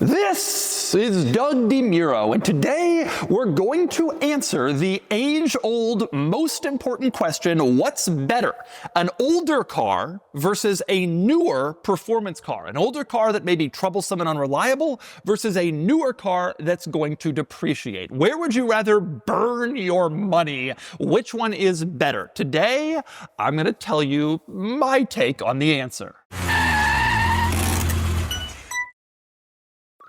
This is Doug DeMuro, and today we're going to answer the age-old, most important question: what's better, an older car versus a newer performance car? An older car that may be troublesome and unreliable versus a newer car that's going to depreciate. Where would you rather burn your money? Which one is better? Today, I'm going to tell you my take on the answer.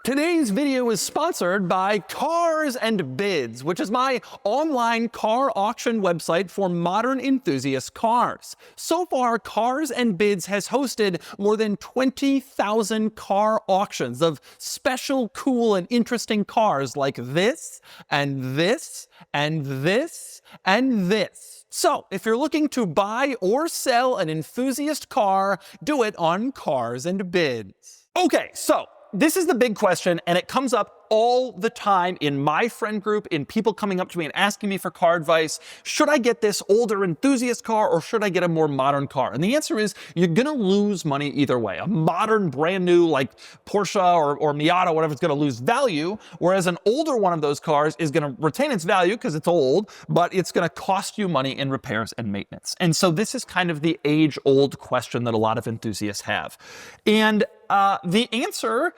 Today's video is sponsored by Cars and Bids, which is my online car auction website for modern enthusiast cars. So far, Cars and Bids has hosted more than 20,000 car auctions of special, cool, and interesting cars like this, and this, and this, and this. So, if you're looking to buy or sell an enthusiast car, do it on Cars and Bids. Okay, so this is the big question, and it comes up all the time in my friend group, in people coming up to me and asking me for car advice. Should I get this older enthusiast car or should I get a more modern car? And the answer is you're gonna lose money either way. A modern, brand new, like Porsche or Miata, whatever, is gonna lose value, whereas an older one of those cars is gonna retain its value because it's old, but it's gonna cost you money in repairs and maintenance. And so this is kind of the age-old question that a lot of enthusiasts have. And the answer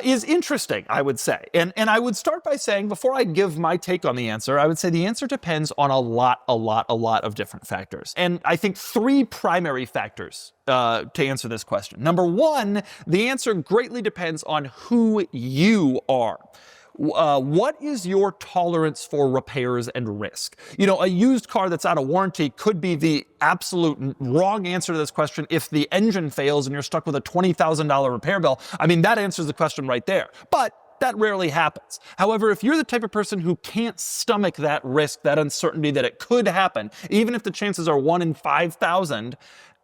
is interesting, I would say. And I would start by saying, before I give my take on the answer, I would say the answer depends on a lot of different factors. And I think three primary factors to answer this question. Number one, the answer greatly depends on who you are. What is your tolerance for repairs and risk? You know, a used car that's out of warranty could be the absolute wrong answer to this question if the engine fails and you're stuck with a $20,000 repair bill. I mean, that answers the question right there. But that rarely happens. However, if you're the type of person who can't stomach that risk, that uncertainty that it could happen, even if the chances are 1 in 5,000,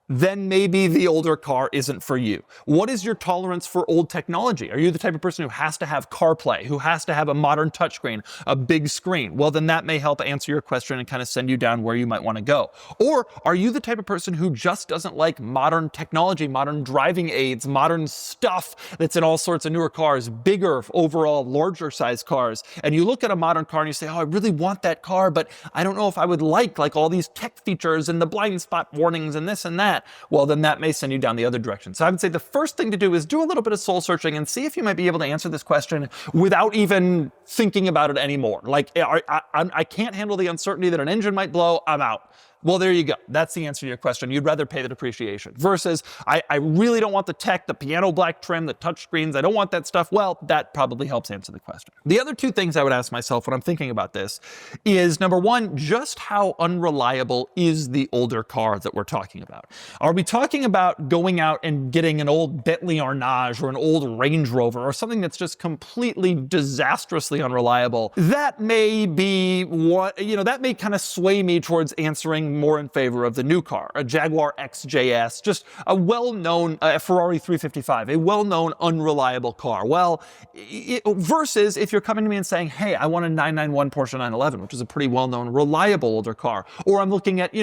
then maybe the older car isn't for you. What is your tolerance for old technology? Are you the type of person who has to have CarPlay, who has to have a modern touchscreen, a big screen? Well, then that may help answer your question and kind of send you down where you might want to go. Or are you the type of person who just doesn't like modern technology, modern driving aids, modern stuff that's in all sorts of newer cars, bigger, overall, larger size cars, and you look at a modern car and you say, oh, I really want that car, but I don't know if I would like all these tech features and the blind spot warnings and this and that. Well, then that may send you down the other direction. So I would say the first thing to do is do a little bit of soul searching and see if you might be able to answer this question without even thinking about it anymore. Like, I can't handle the uncertainty that an engine might blow, I'm out. Well, there you go. That's the answer to your question. You'd rather pay the depreciation. Versus, I really don't want the tech, the piano black trim, the touch screens. I don't want that stuff. Well, that probably helps answer the question. The other two things I would ask myself when I'm thinking about this is, number one, just how unreliable is the older car that we're talking about? Are we talking about going out and getting an old Bentley Arnage or an old Range Rover or something that's just completely disastrously unreliable? That may be what, that may kind of sway me towards answering more in favor of the new car, a Jaguar XJS, just a well-known Ferrari 355, a well-known unreliable car. Well, versus if you're coming to me and saying, hey, I want a 991 Porsche 911, which is a pretty well-known, reliable older car. Or I'm looking at, a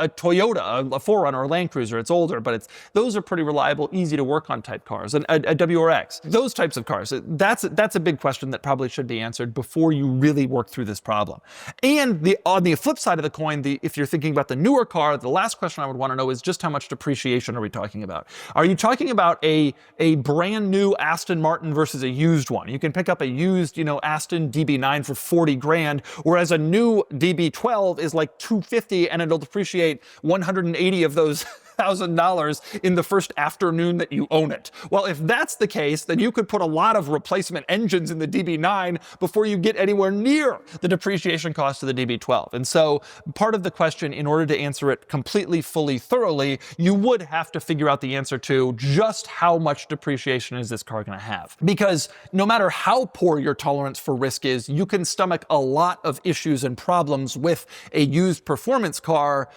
Toyota, a 4Runner, or Land Cruiser. It's older, but those are pretty reliable, easy to work on type cars, and a WRX. Those types of cars. That's a big question that probably should be answered before you really work through this problem. And on the flip side of the coin, if you're thinking about the newer car, the last question I would want to know is just how much depreciation are we talking about? Are you talking about a brand new Aston Martin versus a used one? You can pick up a used, Aston DB9 for 40 grand, whereas a new DB12 is like 250 and it'll depreciate 180 of those $1,000 in the first afternoon that you own it. Well, if that's the case, then you could put a lot of replacement engines in the DB9 before you get anywhere near the depreciation cost of the DB12. And so part of the question, in order to answer it completely, fully, thoroughly, you would have to figure out the answer to just how much depreciation is this car going to have. Because no matter how poor your tolerance for risk is, you can stomach a lot of issues and problems with a used performance car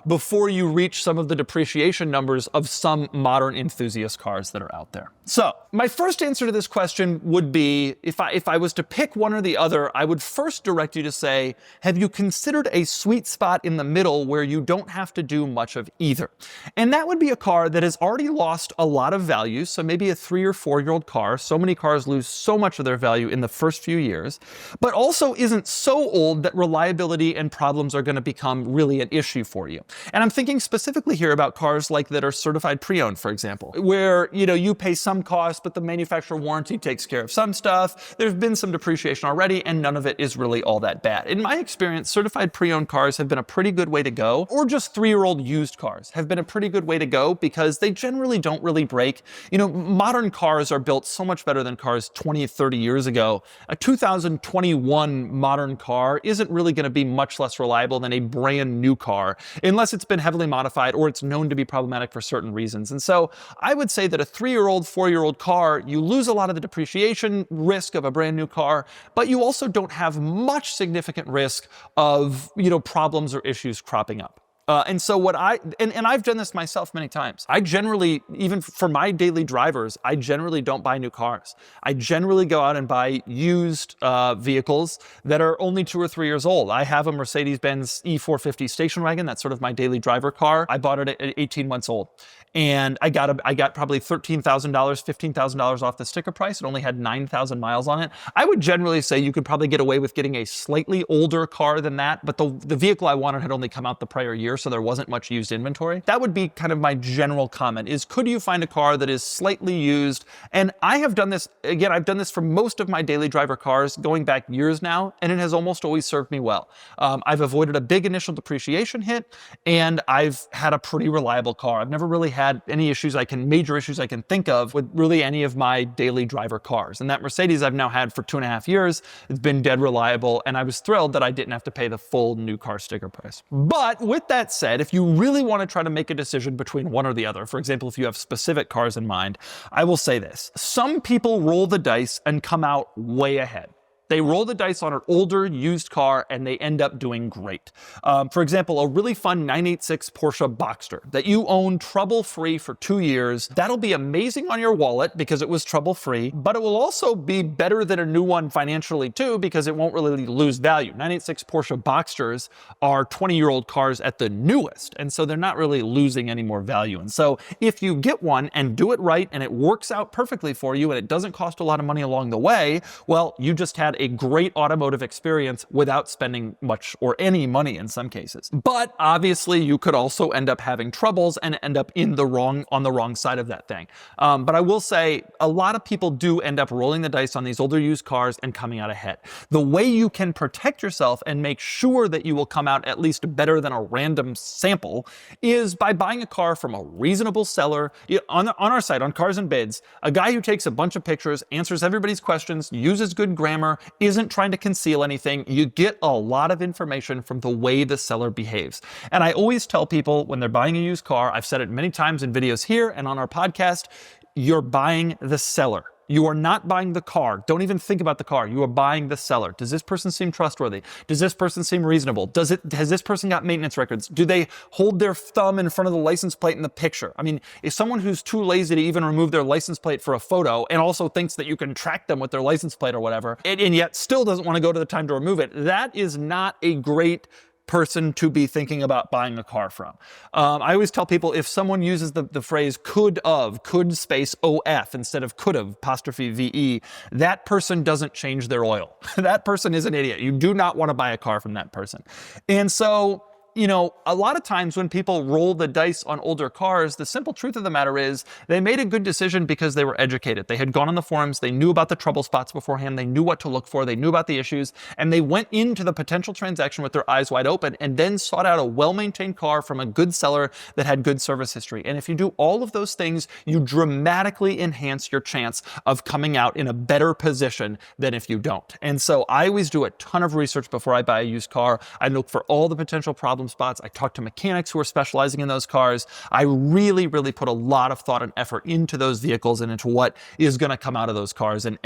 before you reach some some of the depreciation numbers of some modern enthusiast cars that are out there. So my first answer to this question would be, if I was to pick one or the other, I would first direct you to say, have you considered a sweet spot in the middle where you don't have to do much of either? And that would be a car that has already lost a lot of value, so maybe a 3 or 4-year-old car. So many cars lose so much of their value in the first few years, but also isn't so old that reliability and problems are going to become really an issue for you. And I'm thinking specifically here about cars like that are certified pre-owned, for example, where, you pay some cost, but the manufacturer warranty takes care of some stuff. There's been some depreciation already, and none of it is really all that bad. In my experience, certified pre-owned cars have been a pretty good way to go, or just 3-year-old used cars have been a pretty good way to go because they generally don't really break. Modern cars are built so much better than cars 20, 30 years ago. A 2021 modern car isn't really going to be much less reliable than a brand new car, unless it's been heavily modified or it's known to be problematic for certain reasons. And so I would say that a 3-year-old, 4-year-old car, you lose a lot of the depreciation risk of a brand new car, but you also don't have much significant risk of, problems or issues cropping up. And so I've done this myself many times. I generally, even for my daily drivers, I generally don't buy new cars. I generally go out and buy used vehicles that are only 2 or 3 years old. I have a Mercedes-Benz E450 station wagon. That's sort of my daily driver car. I bought it at 18 months old. And I got probably $13,000, $15,000 off the sticker price. It only had 9,000 miles on it. I would generally say you could probably get away with getting a slightly older car than that, but the vehicle I wanted had only come out the prior year, so there wasn't much used inventory. That would be kind of my general comment, is could you find a car that is slightly used? And I have done this, again, I've done this for most of my daily driver cars going back years now, and it has almost always served me well. I've avoided a big initial depreciation hit, and I've had a pretty reliable car. I've never really had any major issues I can think of with really any of my daily driver cars. And that Mercedes I've now had for 2.5 years. It's been dead reliable, and I was thrilled that I didn't have to pay the full new car sticker price. But with that said, if you really want to try to make a decision between one or the other, for example, if you have specific cars in mind, I will say this. Some people roll the dice and come out way ahead. They roll the dice on an older used car and they end up doing great. For example, a really fun 986 Porsche Boxster that you own trouble-free for 2 years. That'll be amazing on your wallet because it was trouble-free, but it will also be better than a new one financially too because it won't really lose value. 986 Porsche Boxsters are 20-year-old cars at the newest, and so they're not really losing any more value. And so if you get one and do it right and it works out perfectly for you and it doesn't cost a lot of money along the way, well, you just had a great automotive experience without spending much or any money in some cases. But obviously you could also end up having troubles and end up on the wrong side of that thing. But I will say a lot of people do end up rolling the dice on these older used cars and coming out ahead. The way you can protect yourself and make sure that you will come out at least better than a random sample is by buying a car from a reasonable seller. On our site, on Cars and Bids, a guy who takes a bunch of pictures, answers everybody's questions, uses good grammar, isn't trying to conceal anything. You get a lot of information from the way the seller behaves. And I always tell people when they're buying a used car, I've said it many times in videos here and on our podcast, you're buying the seller. You are not buying the car. Don't even think about the car. You are buying the seller. Does this person seem trustworthy? Does this person seem reasonable? Has this person got maintenance records? Do they hold their thumb in front of the license plate in the picture? I mean, if someone who's too lazy to even remove their license plate for a photo and also thinks that you can track them with their license plate or whatever, and yet still doesn't want to go to the time to remove it, that is not a great person to be thinking about buying a car from. I always tell people if someone uses the phrase could space OF instead of could have apostrophe VE, that person doesn't change their oil. That person is an idiot. You do not want to buy a car from that person. And so, a lot of times when people roll the dice on older cars, the simple truth of the matter is they made a good decision because they were educated. They had gone on the forums, they knew about the trouble spots beforehand, they knew what to look for, they knew about the issues, and they went into the potential transaction with their eyes wide open and then sought out a well-maintained car from a good seller that had good service history. And if you do all of those things, you dramatically enhance your chance of coming out in a better position than if you don't. And so I always do a ton of research before I buy a used car. I look for all the potential problem spots. I talk to mechanics who are specializing in those cars. I really, really put a lot of thought and effort into those vehicles and into what is going to come out of those cars and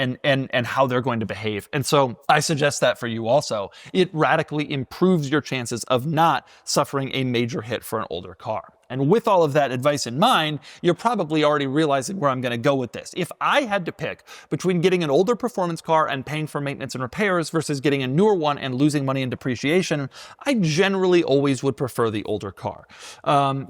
how they're going to behave. And so I suggest that for you also. It radically improves your chances of not suffering a major hit for an older car. And with all of that advice in mind, you're probably already realizing where I'm going to go with this. If I had to pick between getting an older performance car and paying for maintenance and repairs versus getting a newer one and losing money in depreciation, I generally always would prefer the older car.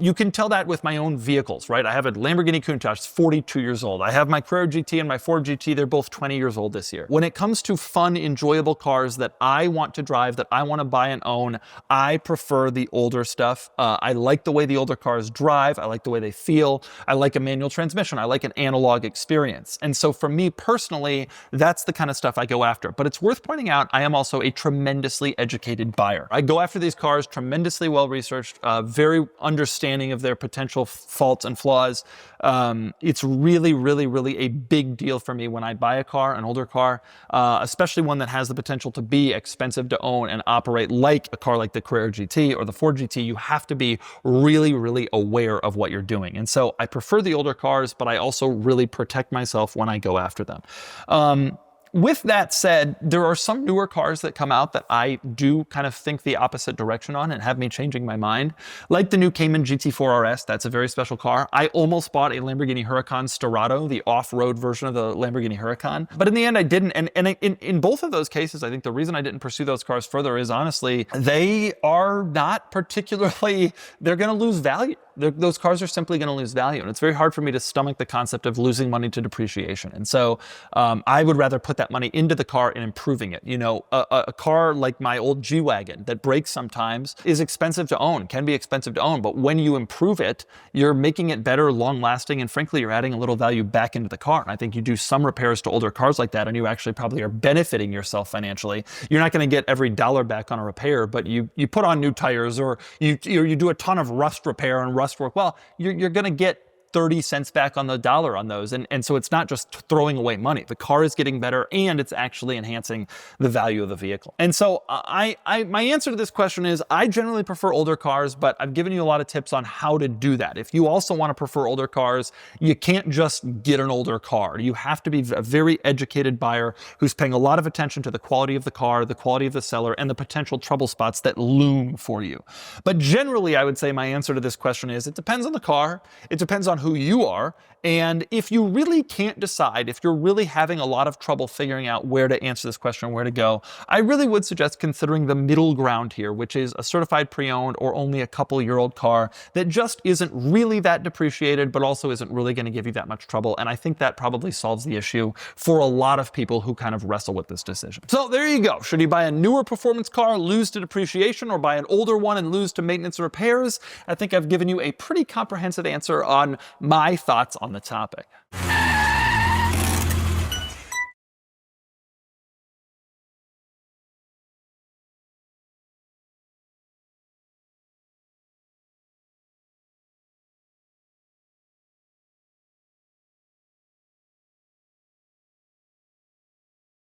You can tell that with my own vehicles, right? I have a Lamborghini Countach, it's 42 years old. I have my Carrera GT and my Ford GT, they're both 20 years old this year. When it comes to fun, enjoyable cars that I want to drive, that I want to buy and own, I prefer the older stuff. I like the way the older cars drive. I like the way they feel. I like a manual transmission. I like an analog experience. And so for me personally, that's the kind of stuff I go after. But it's worth pointing out, I am also a tremendously educated buyer. I go after these cars tremendously well-researched, very understanding of their potential faults and flaws. It's really, really, really a big deal for me when I buy a car, an older car, especially one that has the potential to be expensive to own and operate like a car like the Carrera GT or the Ford GT. You have to be really, really aware of what you're doing. And so I prefer the older cars, but I also really protect myself when I go after them. With that said, there are some newer cars that come out that I do kind of think the opposite direction on and have me changing my mind. Like the new Cayman GT4 RS, that's a very special car. I almost bought a Lamborghini Huracan Storado, the off-road version of the Lamborghini Huracan. But in the end, I didn't. And in both of those cases, I think the reason I didn't pursue those cars further is honestly, they are not particularly, they're going to lose value. Those cars are simply going to lose value. And it's very hard for me to stomach the concept of losing money to depreciation. And so I would rather put that money into the car and improving it. You know, a car like my old G-Wagon that breaks sometimes is expensive to own, can be expensive to own. But when you improve it, you're making it better, long lasting, and frankly, you're adding a little value back into the car. And I think you do some repairs to older cars like that, and you actually probably are benefiting yourself financially. You're not going to get every dollar back on a repair, but you put on new tires or you do a ton of rust repair and rust work. Well, you're going to get 30 cents back on the dollar on those. And so it's not just throwing away money. The car is getting better and it's actually enhancing the value of the vehicle. And so my answer to this question is I generally prefer older cars, but I've given you a lot of tips on how to do that. If you also want to prefer older cars, you can't just get an older car. You have to be a very educated buyer who's paying a lot of attention to the quality of the car, the quality of the seller, and the potential trouble spots that loom for you. But generally, I would say my answer to this question is it depends on the car. It depends on who you are. And if you really can't decide, if you're really having a lot of trouble figuring out where to answer this question, where to go, I really would suggest considering the middle ground here, which is a certified pre-owned or only a couple-year-old car that just isn't really that depreciated, but also isn't really going to give you that much trouble. And I think that probably solves the issue for a lot of people who kind of wrestle with this decision. So there you go. Should you buy a newer performance car, lose to depreciation, or buy an older one and lose to maintenance and repairs? I think I've given you a pretty comprehensive answer on my thoughts on the topic.